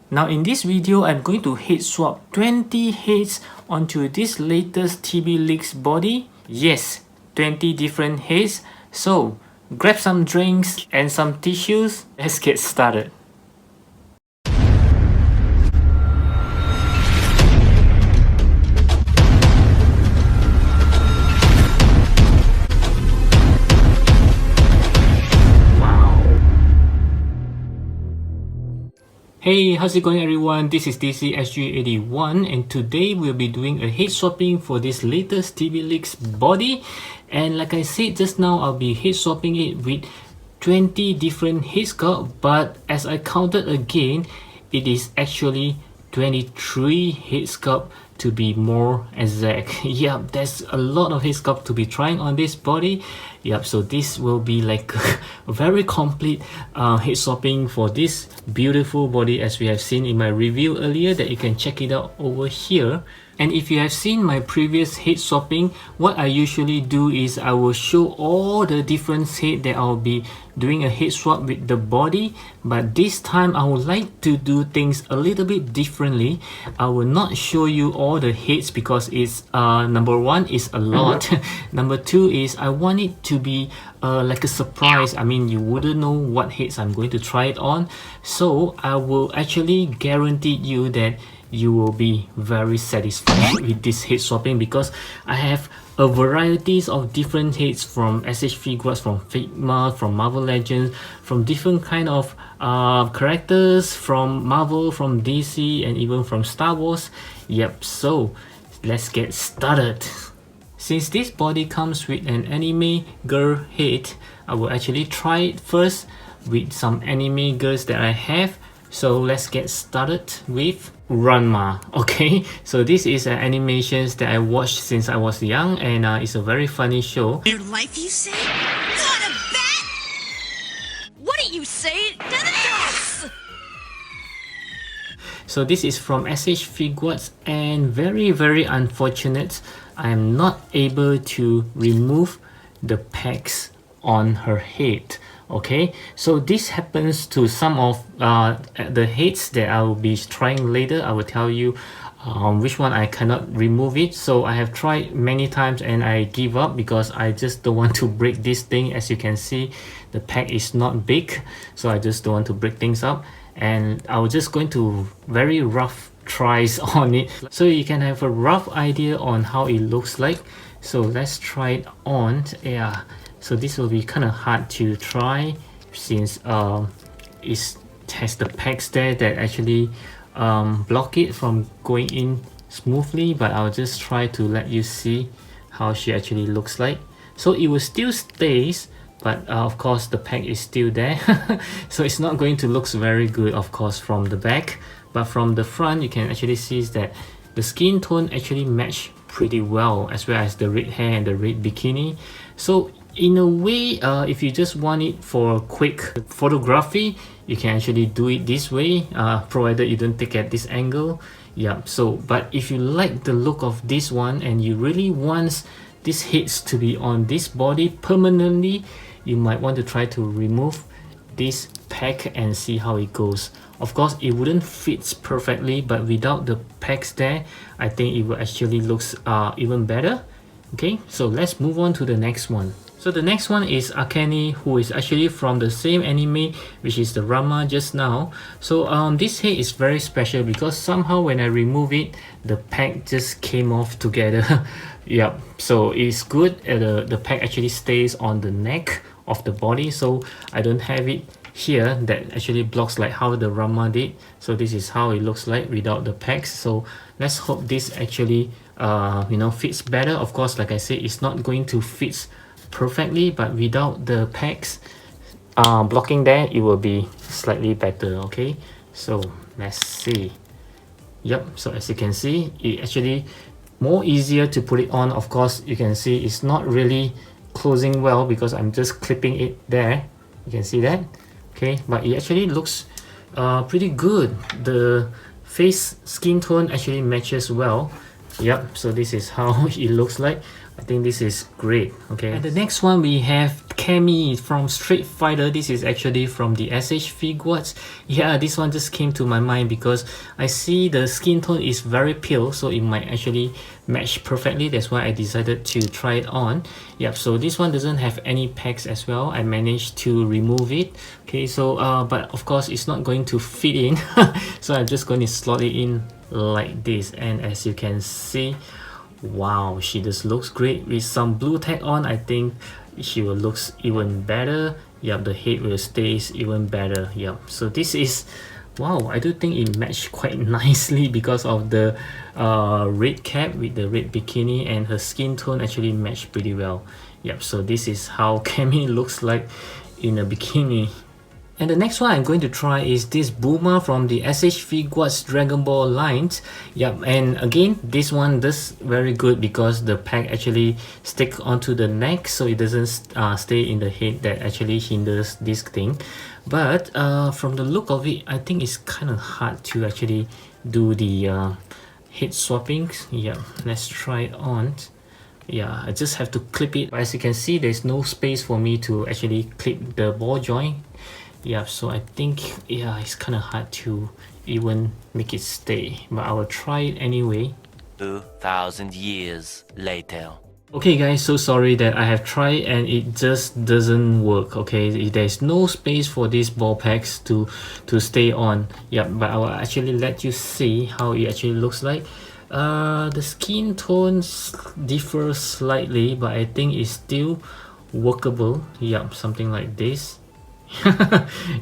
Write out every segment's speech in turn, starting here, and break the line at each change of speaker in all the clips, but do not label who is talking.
Now in this video, I'm going to head swap 20 heads onto this latest TB Leaks body. Yes, 20 different heads. So grab some drinks and some tissues. Let's get started. Hey, how's it going everyone? This is DCSG81 and today we'll be doing a head swapping for this latest TB Leaks body. And like I said just now, I'll be head swapping it with 20 different head sculpt, but as I counted again, it is actually 23 head sculpt to be more exact. Yep, there's a lot of head sculpt to be trying on this body. Yep, so this will be like a very complete head swapping for this beautiful body, as we have seen in my review earlier, that you can check it out over here. And if you have seen my previous head swapping, what I usually do is I will show all the different heads that I'll be doing a head swap with the body, but this time I would like to do things a little bit differently. I will not show you all the heads because it's number one is a lot. Number two is I want it to be like a surprise. I mean, you wouldn't know what heads I'm going to try it on, so I will actually guarantee you that you will be very satisfied with this head swapping, because I have a varieties of different heads from SH Figuarts, from Figma, from Marvel Legends, from different kind of characters from Marvel, from DC, and even from Star Wars. Yep, so let's get started. Since this body comes with an anime girl head, I will actually try it first with some anime girls that I have. So let's get started with Ranma. Okay, so this is an animations that I watched since I was young, and it's a very funny show.
Your life, you say? Not a bet! What do you say to this?
So this is from SH Figuarts, and very unfortunate, I am not able to remove the pegs on her head. Okay, so this happens to some of the heads that I will be trying later. I will tell you which one I cannot remove it. So I have tried many times and I give up because I just don't want to break this thing. As you can see, the peg is not big, so I just don't want to break things up, and I was just going to very rough tries on it so you can have a rough idea on how it looks like. So let's try it on. Yeah, so this will be kind of hard to try since it has the pegs there that actually block it from going in smoothly, but I'll just try to let you see how she actually looks like. So it will still stays, but of course the peg is still there. So it's not going to look very good, of course, from the back, but from the front you can actually see that the skin tone actually match pretty well, as well as the red hair and the red bikini. So in a way, if you just want it for quick photography, you can actually do it this way, provided you don't take at this angle. Yeah, so but if you like the look of this one and you really want these heads to be on this body permanently, you might want to try to remove this peg and see how it goes. Of course, it wouldn't fit perfectly, but without the pegs there, I think it will actually looks even better. Okay, so let's move on to the next one. So the next one is Akane, who is actually from the same anime, which is the Ranma just now. So this head is very special because somehow when I remove it, the peg just came off together. Yep, so it's good. The peg actually stays on the neck of the body, so I don't have it here that actually blocks like how the Ranma did. So this is how it looks like without the pegs. So let's hope this actually fits better. Of course, like I said, it's not going to fit perfectly, but without the pegs blocking there, it will be slightly better. Okay, so let's see. Yep, so as you can see, it actually more easier to put it on. Of course, you can see it's not really closing well because I'm just clipping it there. You can see that. Okay, but it actually looks pretty good. The face skin tone actually matches well. Yep, so this is how it looks like. I think this is great. Okay, and the next one we have Cammy from Street Fighter. This is actually from the SH Figuarts. Yeah, this one just came to my mind because I see the skin tone is very pale, so it might actually match perfectly. That's why I decided to try it on. Yep, so this one doesn't have any pegs as well. I managed to remove it. Okay, so but of course it's not going to fit in. So I'm just going to slot it in like this, and as you can see, wow, she just looks great with some blue tag on. I think she will looks even better. Yep, the head will stays even better. Yep, so this is, wow, I do think it matched quite nicely because of the red cap with the red bikini, and her skin tone actually matched pretty well. Yep, so this is how Cammy looks like in a bikini. And the next one I'm going to try is this Bulma from the SH Figuarts Dragon Ball lines. Yep, and again, this one does very good because the pack actually stick onto the neck, so it doesn't stay in the head. That actually hinders this thing. But from the look of it, I think it's kind of hard to actually do the head swapping. Yeah, let's try it on. Yeah, I just have to clip it. As you can see, there's no space for me to actually clip the ball joint. Yeah, so I think, yeah, it's kind of hard to even make it stay, but I will try it anyway.
2,000 years later.
Okay guys, so sorry that I have tried and it just doesn't work. Okay, there's no space for these ball packs to stay on. Yeah, but I will actually let you see how it actually looks like. The skin tones differ slightly, but I think it's still workable. Yeah, something like this.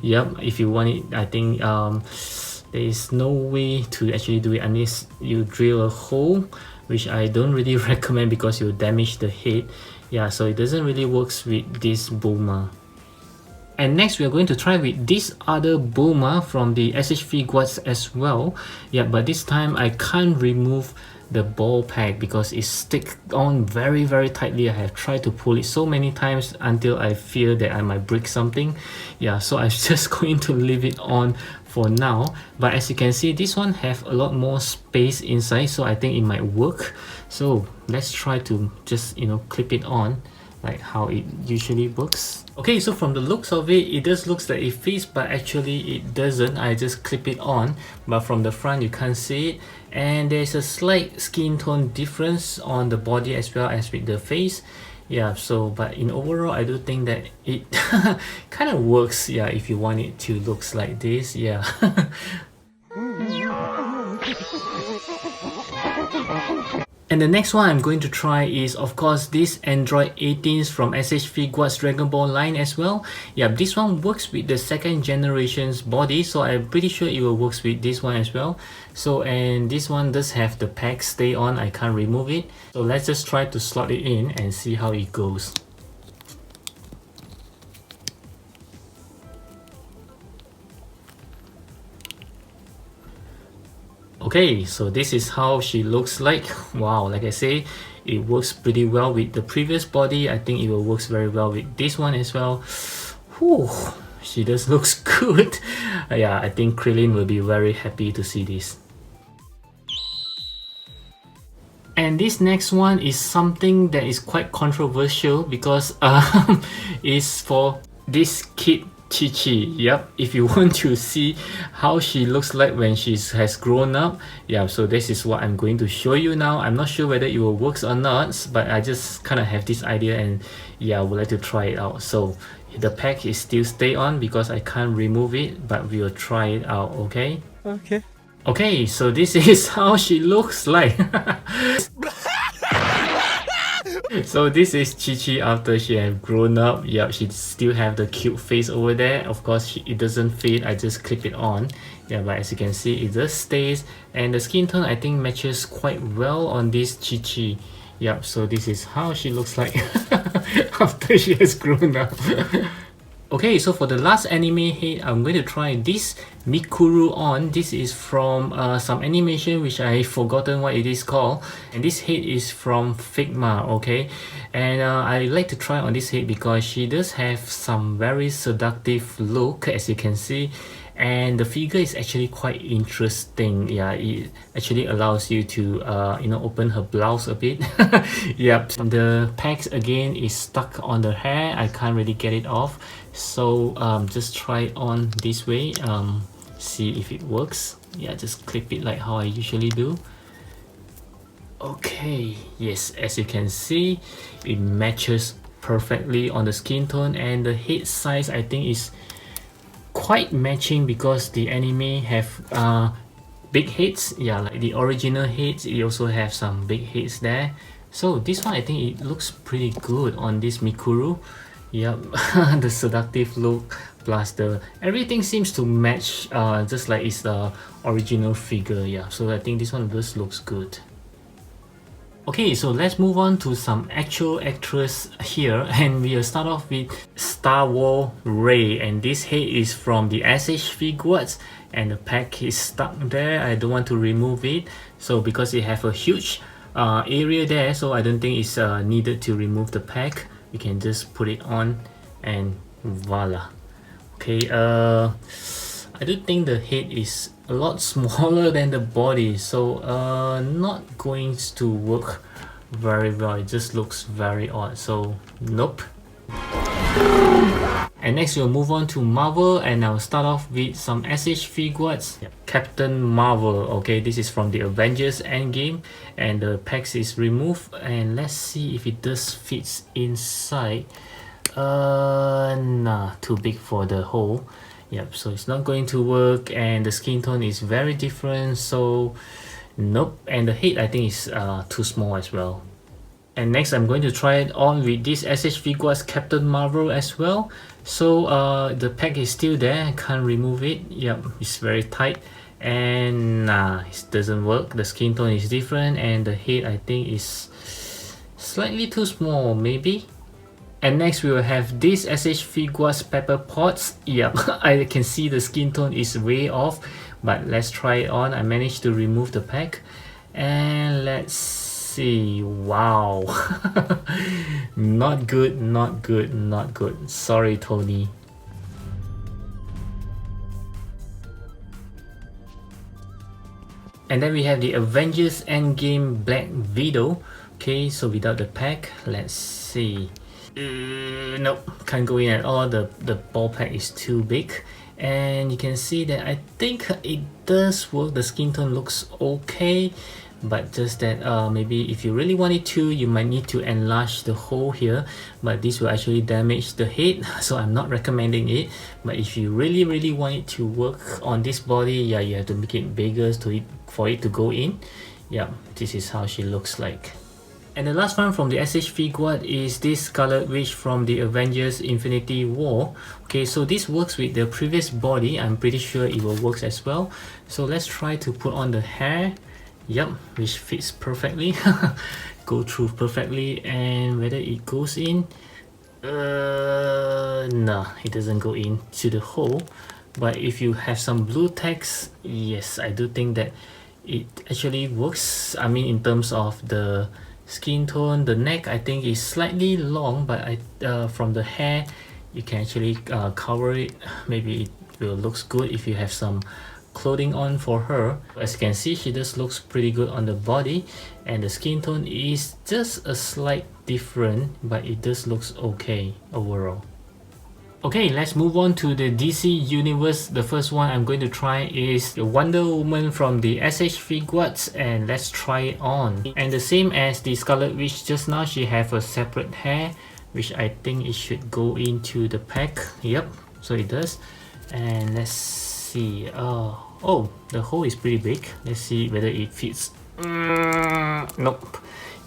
Yep, if you want it, I think there is no way to actually do it unless you drill a hole, which I don't really recommend because you damage the head. Yeah, so it doesn't really works with this Bulma. And next we are going to try with this other Bulma from the SH Figuarts as well. Yeah, but this time I can't remove the ball pack because it sticks on very tightly. I have tried to pull it so many times until I fear that I might break something. Yeah, so I'm just going to leave it on for now. But as you can see, this one have a lot more space inside, so I think it might work. So let's try to just, you know, clip it on like how it usually works. Okay, so from the looks of it, it does looks like it fits, but actually it doesn't. I just clip it on, but from the front you can't see it, and there's a slight skin tone difference on the body as well as with the face. Yeah, so but in overall I do think that it kind of works. Yeah, if you want it to looks like this. Yeah. And the next one I'm going to try is, of course, this Android 18s from SH Figuarts Dragon Ball line as well. Yeah, this one works with the second generation's body, so I'm pretty sure it will works with this one as well. So, and this one does have the pack stay on, I can't remove it. So let's just try to slot it in and see how it goes. Okay, so this is how she looks like. Wow, like I say, it works pretty well with the previous body. I think it will works very well with this one as well. Whew, she just looks good. Yeah, I think Krillin will be very happy to see this. And this next one is something that is quite controversial because it's for this kid Chi-Chi. Yep, if you want to see how she looks like when she has grown up, yeah, so this is what I'm going to show you now. I'm not sure whether it will work or not, but I just kind of have this idea and yeah, I would like to try it out. So the pack is still stay on because I can't remove it, but we will try it out. Okay, okay, so this is how she looks like. So this is Chi-Chi after she have grown up. Yep, she still have the cute face over there. Of course, it doesn't fade. I just clip it on. Yeah, but as you can see, it just stays. And the skin tone, I think, matches quite well on this Chi-Chi. Yep, so this is how she looks like after she has grown up. Okay, so for the last anime head, I'm going to try this Mikuru on. This is from some animation which I forgotten what it is called. And this head is from Figma, okay? And I like to try on this head because she does have some very seductive look, as you can see. and the figure is actually quite interesting. Yeah, it actually allows you to open her blouse a bit. Yep, the pegs again is stuck on the hair. I can't really get it off, so just try it on this way, see if it works. Yeah, just clip it like how I usually do. Okay, yes, as you can see, it matches perfectly on the skin tone, and the head size I think is quite matching because the anime have big heads. Yeah, like the original heads, it also have some big heads there. So this one I think it looks pretty good on this Mikuru. Yep, the seductive look plus the everything seems to match, just like it's the original figure. Yeah, so I think this one just looks good. Okay, so let's move on to some actual actress here, and we'll start off with Star Wars Rey, and this head is from the SH Figuarts, and the pack is stuck there. I don't want to remove it, so because it have a huge area there, so I don't think it's needed to remove the pack. You can just put it on and voila. Okay, I do think the head is a lot smaller than the body, so not going to work very well. It just looks very odd, so nope. And next we'll move on to Marvel, and I'll start off with some SH Figuarts. Captain Marvel. Okay, this is from the Avengers Endgame, and the packs is removed, and let's see if it does fits inside. Nah, too big for the hole. Yep, so it's not going to work, and the skin tone is very different, so nope. And the head I think is too small as well. And next I'm going to try it on with this SH Figuarts Captain Marvel as well. So the pack is still there, I can't remove it. Yep, it's very tight, and nah, it doesn't work. The skin tone is different, and the head I think is slightly too small maybe. And next we will have this SH Figuarts Pepper Potts. Yep, I can see the skin tone is way off, but let's try it on. I managed to remove the pack, and let's see. Wow. Not good, not good, not good. Sorry, Tony. And then we have the Avengers Endgame Black Widow. Okay, so without the pack, let's see. Nope, can't go in at all. The ball pack is too big, and you can see that I think it does work. The skin tone looks okay, but just that maybe if you really wanted to, you might need to enlarge the hole here, but this will actually damage the head, so I'm not recommending it. But if you really want it to work on this body, yeah, you have to make it bigger for it to go in. Yeah, this is how she looks like. And the last one from the SH Figuart is this Scarlet Witch from the Avengers Infinity War. Okay, so this works with the previous body. I'm pretty sure it will work as well. So let's try to put on the hair. Yep, which fits perfectly. Go through perfectly, and whether it goes in, no, it doesn't go into the hole. But if you have some blue text, yes, I do think that it actually works. I mean, in terms of the skin tone, the neck I think is slightly long, but from the hair you can actually cover it. Maybe it will looks good if you have some clothing on for her. As you can see, she just looks pretty good on the body, and the skin tone is just a slight different, but it just looks okay overall. Okay, let's move on to the DC Universe. The first one I'm going to try is the Wonder Woman from the SH Figuarts, and let's try it on. And the same as the Scarlet Witch just now, she have a separate hair, which I think it should go into the pack. Yep, so it does. And let's see. Oh, the hole is pretty big. Let's see whether it fits. Nope.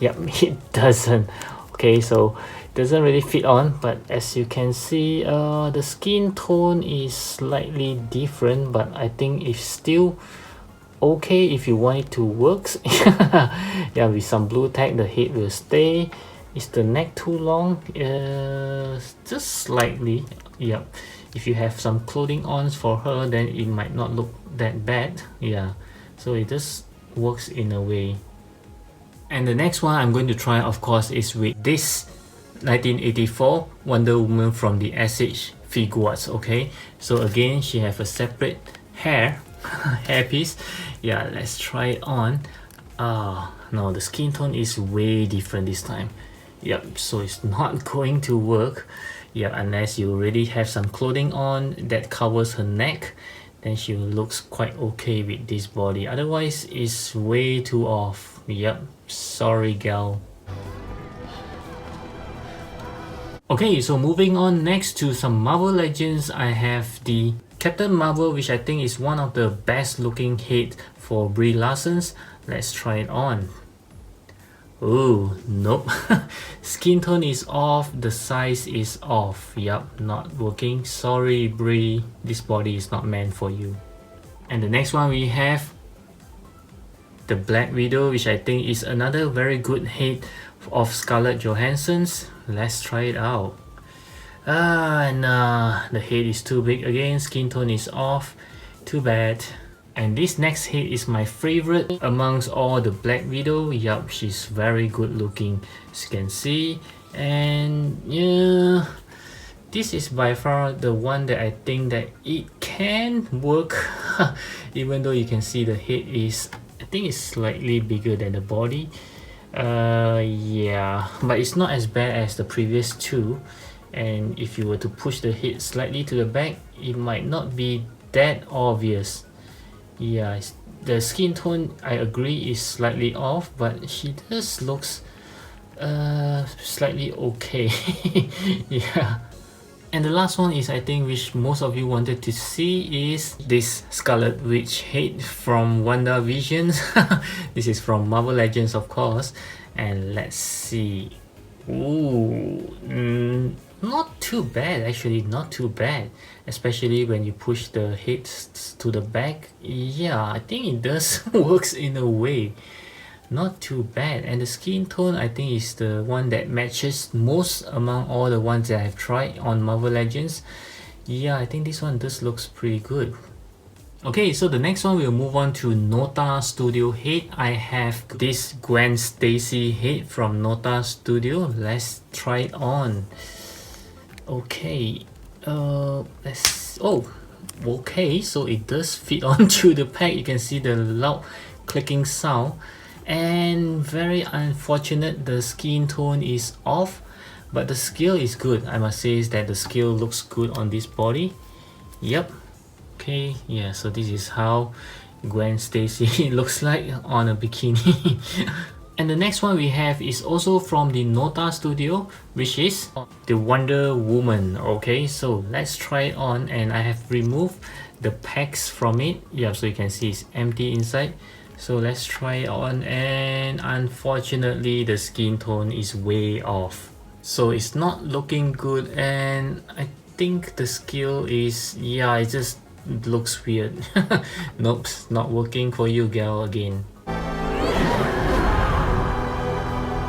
Yep, it doesn't. Okay, so doesn't really fit on, but as you can see, the skin tone is slightly different, but I think it's still okay if you want it to work. Yeah, with some blue tag, the head will stay. Is the neck too long? Just slightly. Yep. If you have some clothing on for her, then it might not look that bad. Yeah, so it just works in a way. And the next one I'm going to try, of course, is with this 1984 Wonder Woman from the SH figuarts. Okay, so again she have a separate hairpiece. Yeah, let's try it on. No, the skin tone is way different this time. Yep, so it's not going to work. Yeah, unless you already have some clothing on that covers her neck, then she looks quite okay with this body. Otherwise it's way too off. Yep, sorry gal. Okay, so moving on next to some Marvel Legends, I have the Captain Marvel, which I think is one of the best looking head for Brie Larson's. Let's try it on. Oh, nope. Skin tone is off, the size is off. Yup, not working. Sorry Brie, this body is not meant for you. And the next one we have the Black Widow, which I think is another very good head of Scarlett Johansson's. Let's try it out. Nah, the head is too big again, skin tone is off. Too bad. And this next head is my favorite amongst all the Black Widow. Yup, she's very good looking, as you can see. And yeah, this is by far the one that I think that it can work. Even though you can see the head is, I think it's slightly bigger than the body. Yeah, but it's not as bad as the previous two. And if you were to push the head slightly to the back, it might not be that obvious. Yeah, the skin tone, I agree, is slightly off, but she just looks slightly okay. Yeah. And the last one is, I think, which most of you wanted to see, is this Scarlet Witch head from WandaVision. This is from Marvel Legends, of course. And let's see. Ooh, not too bad, actually, not too bad. Especially when you push the head to the back. Yeah, I think it does works in a way. Not too bad. And the skin tone, I think, is the one that matches most among all the ones that I've tried on Marvel Legends. Yeah, I think this one does looks pretty good. Okay, so the next one we'll move on to Nota Studio head. I have this Gwen Stacy head from Nota Studio. Let's try it on. Okay, okay, so it does fit onto the pack. You can see the loud clicking sound. And very unfortunate, the skin tone is off, but the scale is good. I must say is that the scale looks good on this body. Yep. Okay, yeah, so this is how Gwen Stacy looks like on a bikini. And the next one we have is also from the Nota Studio, which is the Wonder Woman. Okay, so let's try it on, and I have removed the packs from it. Yeah, so you can see it's empty inside. So let's try it on, and unfortunately the skin tone is way off. So it's not looking good, and I think the scale is, yeah, it just looks weird. Nope, not working for you, gal, again.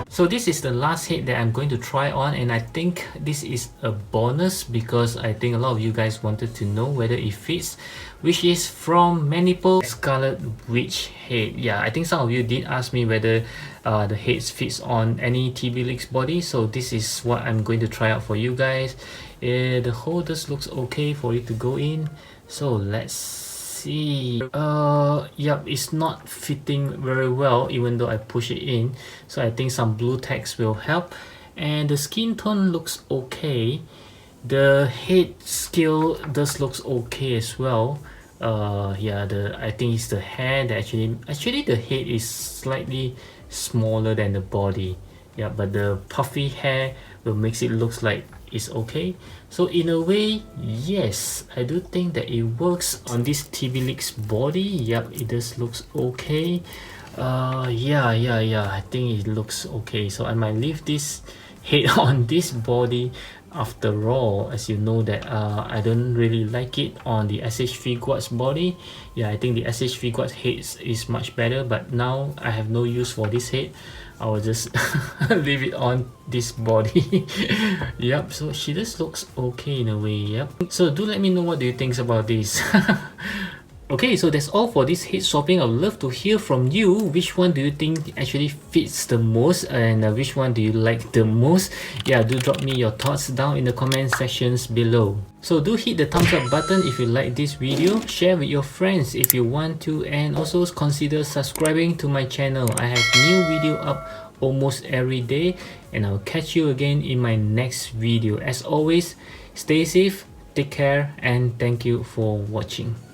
So this is the last head that I'm going to try on, and I think this is a bonus because I think a lot of you guys wanted to know whether it fits, which is from Maniple Scarlet Witch head. Yeah, I think some of you did ask me whether the heads fits on any TB Leaks body, so this is what I'm going to try out for you guys. The hole just looks okay for it to go in, so let's see. Yep, it's not fitting very well even though I push it in, so I think some blue text will help. And the skin tone looks okay. The head scale does looks okay as well. Yeah, I think it's the hair that actually the head is slightly smaller than the body. Yeah, but the puffy hair will makes it looks like it's okay. So in a way, yes, I do think that it works on this TB Leaks body. Yep, it does looks okay. Yeah, I think it looks okay. So I might leave this head on this body. After all, as you know that I don't really like it on the SH Figuarts body. Yeah, I think the SH Figuarts head is much better, but now I have no use for this head. I will just leave it on this body. Yep, so she just looks okay in a way. Yep, so do let me know what do you think about this. Okay, so that's all for this head swapping. I would love to hear from you. Which one do you think actually fits the most, and which one do you like the most? Yeah, do drop me your thoughts down in the comment sections below. So do hit the thumbs up button if you like this video, share with your friends if you want to, and also consider subscribing to my channel. I have new video up almost every day, and I'll catch you again in my next video. As always, stay safe, take care, and thank you for watching.